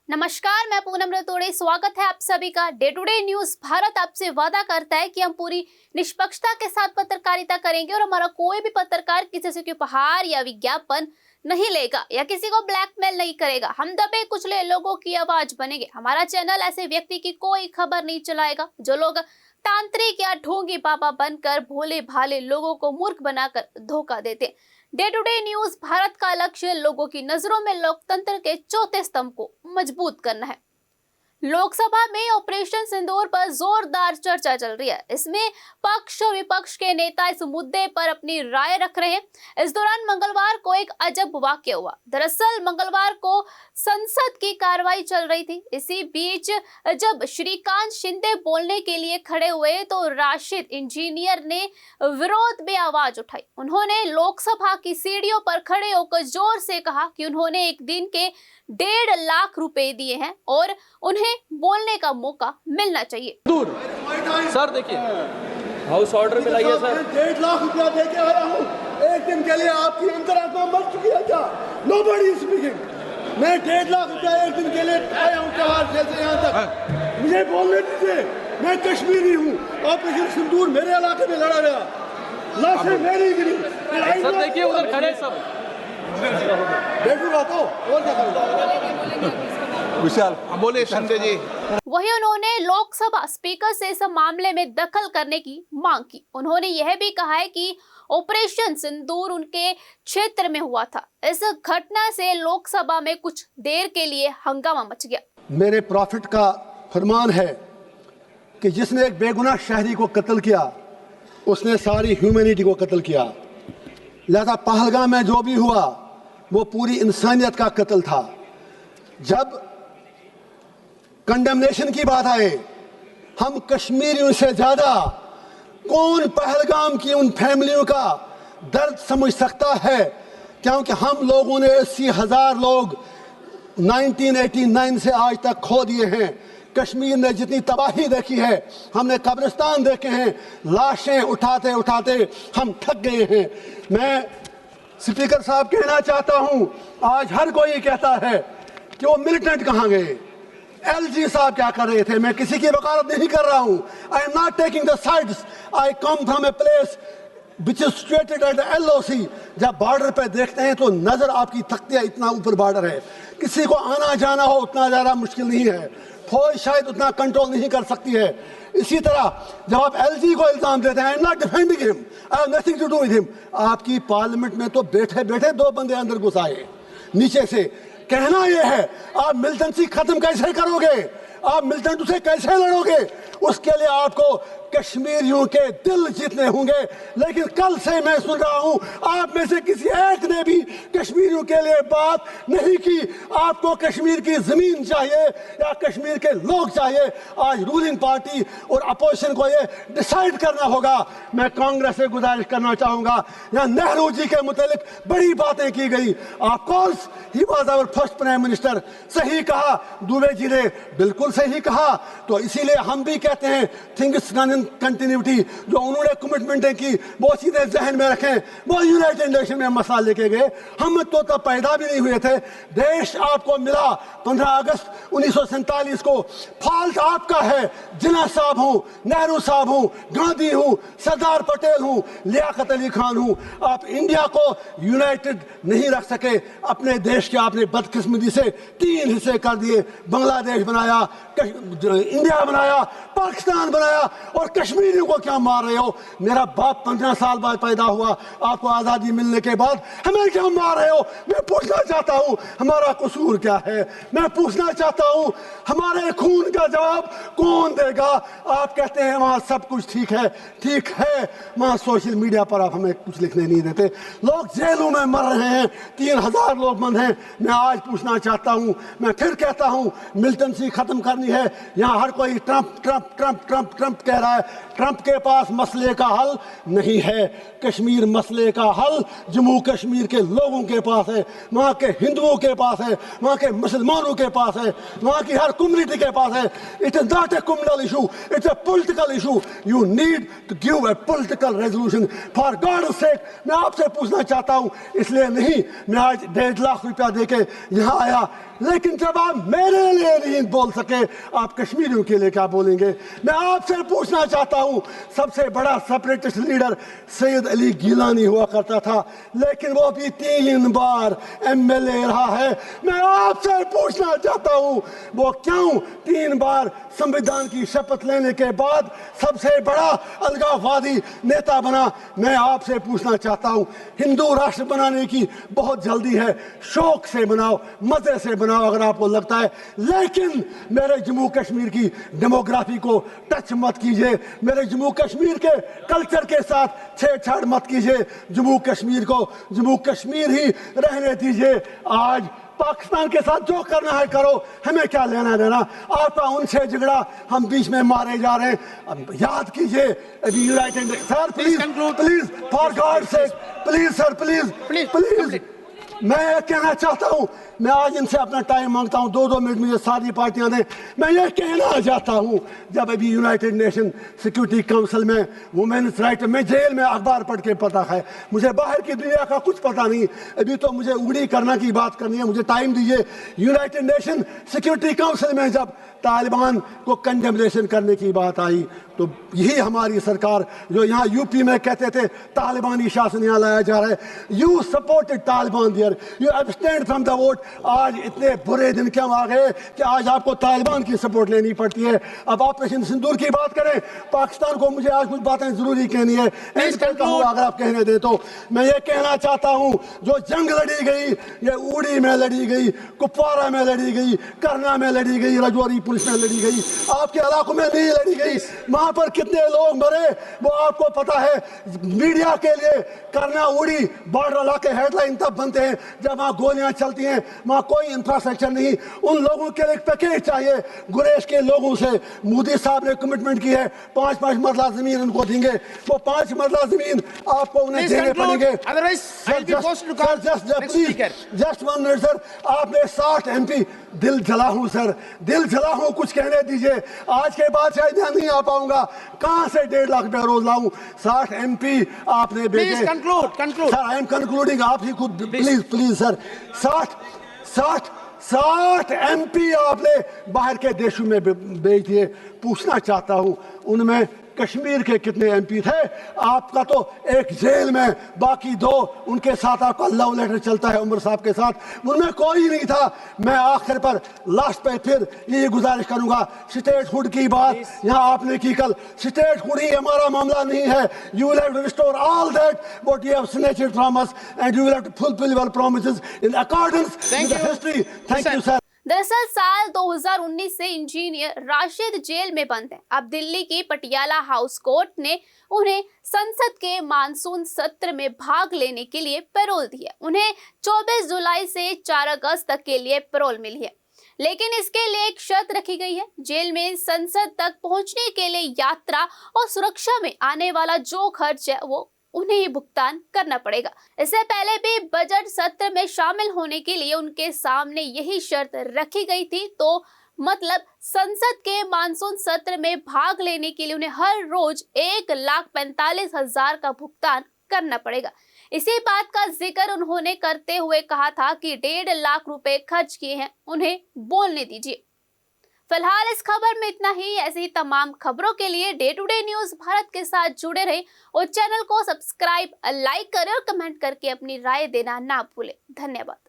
नमस्कार, मैं पूनम रतोड़े। स्वागत है आप सभी का। Day to day news Bharat आपसे वादा करता है कि हम पूरी निष्पक्षता के साथ पत्रकारिता करेंगे और हमारा कोई भी पत्रकार किसी से उपहार या विज्ञापन नहीं लेगा या किसी को ब्लैकमेल नहीं करेगा। हम दबे कुचले लोगों की आवाज बनेंगे। हमारा चैनल ऐसे व्यक्ति की कोई खबर नहीं चलाएगा जो लोग तांत्रिक या ढोंगी बाबा बनकर भोले भाले लोगों को मूर्ख बनाकर धोखा देते। Day to day news Bharat का लक्ष्य लोगों की नजरों में लोकतंत्र के चौथे स्तंभ को मजबूत करना है। लोकसभा में ऑपरेशन सिंदूर पर जोरदार चर्चा चल रही है। इसमें पक्ष और विपक्ष के नेता इस मुद्दे पर अपनी राय रख रहे हैं। इस दौरान मंगलवार को एक अजब वाकया हुआ। दरअसल मंगलवार को संसद की कार्रवाई चल रही थी। इसी बीच जब श्रीकांत शिंदे बोलने के लिए खड़े हुए तो राशिद इंजीनियर ने विरोध में आवाज उठाई। उन्होंने लोकसभा की सीढ़ियों पर खड़े होकर जोर से कहा कि उन्होंने एक दिन के 1.5 लाख रुपए दिए हैं और उन्हें बोलने का मौका मिलना चाहिए। दूर सर, देखिए हाउस ऑर्डर में लाइए सर। 1.5 लाख रुपया दे के आया हूँ एक दिन के लिए। आपकी अंतरात्मा मर चुकी है क्या? Nobody is speaking. मैं 1.5 लाख रुपया एक दिन के लिए आया हूँ त्योहार से यहाँ तक। मुझे बोलने दीजिए, मैं कश्मीरी हूँ। ऑपरेशन सिंदूर मेरे इलाके में लड़ा गया, लाशें मेरी गिरी। सर देखिए उधर खड़े सब बैठू रहा तो और क्या करूँ? विशाल बोले शिंदे जी। वहीं उन्होंने लोकसभा स्पीकर से इस मामले में दखल करने की मांग की। उन्होंने यह भी कहा है कि ऑपरेशन सिंदूर उनके क्षेत्र में हुआ था। इस घटना से लोकसभा में कुछ देर के लिए हंगामा मच गया। मेरे प्रॉफिट का फरमान है कि जिसने एक बेगुनाह शहरी को कत्ल किया उसने सारी ह्यूमैनिटी को कत्ल किया। लिहाजा पहलगाम में जो भी हुआ वो पूरी इंसानियत का कत्ल था। जब कंडेमनेशन की बात आए, हम कश्मीरियों से ज्यादा कौन पहलगाम की उन फैमिलियों का दर्द समझ सकता है, क्योंकि हम लोगों ने 80,000 लोग 1989 से आज तक खो दिए हैं। कश्मीर ने जितनी तबाही देखी है, हमने कब्रिस्तान देखे हैं, लाशें उठाते उठाते हम थक गए हैं। मैं स्पीकर साहब कहना चाहता हूं, आज हर कोई कहता है कि वो मिलिटेंट कहां गए, एलजी साहब क्या कर रहे थे। मैं किसी की वकालत नहीं कर रहा हूं। आई am not taking the sides. I come from a place which is situated at the LOC। जब बॉर्डर पे देखते हैं तो नजर आपकी थकती है, इतना ऊपर बॉर्डर है। किसी को आना जाना हो उतना ज़्यादा मुश्किल नहीं है, फौज शायद उतना कंट्रोल नहीं कर सकती है। इसी तरह जब आप एलजी को इल्जाम देते हैं, I am not defending him, I have nothing to do with him. आपकी पार्लियामेंट में तो बैठे बैठे 2 बंदे अंदर घुस आए नीचे से। कहना यह है, आप मिलिटेंसी खत्म कैसे करोगे, आप मिलिटेंट से कैसे लड़ोगे? उसके लिए आपको कश्मीरियों के दिल जीतने होंगे। लेकिन कल से मैं सुन रहा हूं आप में से किसी एक ने भी कश्मीरियों के लिए बात नहीं की। आपको कश्मीर की जमीन चाहिए या कश्मीर के लोग चाहिए? आज रूलिंग पार्टी और अपोजिशन को ये डिसाइड करना होगा। मैं कांग्रेस से गुजारिश करना चाहूंगा, यहाँ नेहरू जी के मुतालिक बड़ी बातें की गई। Of course he was our first prime minister. सही कहा दुबे जी ने, बिल्कुल सही कहा। तो इसीलिए हम भी कहते हैं थिंग्स डन इन कंटिन्यूटी। जो उन्होंने कमिटमेंटें की वो सीधे जहन में रखें। वो यूनाइटेड नेशन में मसला लेके गए, हम तो तब पैदा भी नहीं हुए थे। देश आपको मिला 15 अगस्त 1947 को। फॉल्ट आपका है। जिन्ना साहब हूँ, नेहरू साहब हूँ, गांधी हूँ, सरदार पटेल हूँ, लियाकत अली खान हूँ। आप इंडिया को यूनाइटेड नहीं रख सके। अपने देश के आपने बदकिस्मती से 3 हिस्से कर दिए। बांग्लादेश बनाया, इंडिया बनाया, पाकिस्तान बनाया, और कश्मीरियों को क्या मार रहे हो? मेरा बाप 15 साल बाद पैदा हुआ, आपको आज़ादी मिलने के बाद हमें क्या मार रहे हो? मैं पूछना चाहता हूँ हमारा कसूर क्या है? मैं पूछना चाहता हूँ हमारे खून का जवाब कौन देगा? आप कहते हैं वहाँ सब कुछ ठीक है। ठीक है, वहाँ सोशल मीडिया पर आप हमें कुछ लिखने नहीं देते। लोग जेलों में मर रहे हैं, 3,000 लोग बंद हैं। मैं आज पूछना चाहता हूँ, मैं फिर कहता हूँ मिलिटेंसी खत्म करनी है। यहाँ हर कोई Trump Trump Trump Trump Trump कह रहा है। ट्रंप के पास मसले का हल नहीं है। कश्मीर मसले का हल जम्मू कश्मीर के लोगों के पास है, वहाँ के हिंदुओं के पास है, वहाँ के मुसलमानों के पास है, वहाँ की हर कम्युनिटी के पास है। It is not a communal issue, it's a political issue. You need to give a political resolution for God sake. मैं आपसे पूछना चाहता हूँ, इसलिए नहीं मैं आज 1.5 लाख रुपया देके यहाँ आया लेकिन जब आप मेरे लिए नहीं बोल सके, आप कश्मीरियों के लिए क्या बोलेंगे? मैं आपसे पूछना चाहता हूं, सबसे बड़ा सेपरेटिस्ट लीडर सैयद अली गिलानी हुआ करता था, लेकिन वो भी 3 बार MLA रहा है। मैं आपसे पूछना चाहता हूं, वो क्यों 3 बार संविधान की शपथ लेने के बाद सबसे बड़ा अलगाववादी नेता बना? मैं आपसे पूछना चाहता हूं, हिंदू राष्ट्र बनाने की बहुत जल्दी है, शौक से बनाओ, मजे से बनाओ अगर आपको लगता है, लेकिन मेरे जम्मू कश्मीर की डेमोग्राफी को टच मत कीजिए, मेरे जम्मू कश्मीर के कल्चर के साथ छेड़छाड़ मत कीजिए, जम्मू कश्मीर को जम्मू कश्मीर ही रहने दीजिए। आज पाकिस्तान के साथ जो करना है करो, हमें क्या लेना देना? आपका उनसे झगड़ा, हम बीच में मारे जा रहे हैं। अब याद कीजिए, अभी United sir please for God sec please sir please मैं कहना चाहता हूं, मैं आज इनसे अपना टाइम मांगता हूं, 2-2 मिनट मुझे सारी पार्टियां दें। मैं ये कहना चाहता हूं, जब अभी यूनाइटेड नेशन सिक्योरिटी काउंसिल में वुमेन्स राइट, मैं जेल में अखबार पढ़ के पता है, मुझे बाहर की दुनिया का कुछ पता नहीं, अभी तो मुझे उड़ी करना की बात करनी है, मुझे टाइम दीजिए। यूनाइटेड नेशन सिक्योरिटी काउंसिल में जब तालिबान को कंडेमनेशन करने की बात आई, तो यही हमारी सरकार जो यहाँ यूपी में कहते थे तालिबानी शासन यहाँ लाया जा रहा है, you supported Taliban there, you abstained from the vote. आज इतने बुरे दिन क्यों आ गए कि आज आपको तालिबान की सपोर्ट लेनी पड़ती है? अब ऑपरेशन सिंदूर की बात करें, पाकिस्तान को मुझे आज कुछ बातें जरूरी कहनी है, अगर आप कहने दें तो। मैं ये कहना चाहता हूँ, जो जंग लड़ी गई, ये उड़ी में लड़ी गई, कुपवारा में लड़ी गई, करना में लड़ी गई, रजौरी पुलिस में लड़ी गई, आपके इलाकों में नहीं लड़ी गई। वहां पर कितने लोग मरे वो आपको पता है। मीडिया के लिए करना उड़ी बॉर्डर इलाके हेडलाइन तब बनते हैं जब वहां गोलियां चलती हैं, वहां कोई इंफ्रास्ट्रक्चर नहीं। उन लोगों के लिए पैकेज चाहिए। गुरेज के लोगों से मोदी साहब ने कमिटमेंट की है, 5-5 मरला जमीन उनको देंगे, वो 5 मरला जमीन आपको उन्हें देने पड़ेंगे। जस्ट 1 मिनट सर, आपने 60 MP, दिल जला हूं सर, दिल जला हूं, कुछ कहने दीजिए। आज के बाद शायद यहाँ नहीं आ पाऊंगा, कहां से 1.5 लाख रुपया रोज लाऊं? 60 MP आपने भेजे। सर आई एम कंक्लूडिंग, आप ही खुद प्लीज सर। 60 MP आपने बाहर के देशों में भेज दिए। पूछना चाहता हूं, उनमें कश्मीर के कितने MP थे? आपका तो एक जेल में, बाकी 2 उनके साथ आपका लव लेटर चलता है उमर साहब के साथ, उनमें कोई नहीं था। मैं आखिर पर लास्ट पे फिर ये गुजारिश करूंगा, स्टेटहुड की बात यहाँ आपने की कल, स्टेटहुड ही हमारा मामला नहीं है। You will have to restore all that what you have snatched from us and you will have to fulfil your promises in accordance with the history. Thank you sir. दरअसल साल 2019 से इंजीनियर राशिद जेल में बंद है। अब दिल्ली की Patiala house court ने उन्हें संसद के मानसून सत्र में भाग लेने के लिए पैरोल दी है। उन्हें 24 जुलाई से 4 अगस्त तक के लिए पैरोल मिली है, लेकिन इसके लिए एक शर्त रखी गई है। जेल में संसद तक पहुंचने के लिए यात्रा और सुरक्षा में आने वाला जो खर्च है वो उन्हें ही भुगतान करना पड़ेगा। इससे पहले भी बजट सत्र में शामिल होने के लिए उनके सामने यही शर्त रखी गई थी, तो मतलब संसद के मानसून सत्र में भाग लेने के लिए उन्हें हर रोज 1,45,000 का भुगतान करना पड़ेगा। इसी बात का जिक्र उन्होंने करते हुए कहा था कि 1.5 लाख रुपए खर्च किए हैं, उन्हें बोलने दीजिए। फिलहाल इस खबर में इतना ही। ऐसी ही तमाम खबरों के लिए day to day news Bharat के साथ जुड़े रहे और चैनल को सब्सक्राइब, लाइक करें और कमेंट करके अपनी राय देना ना भूलें। धन्यवाद।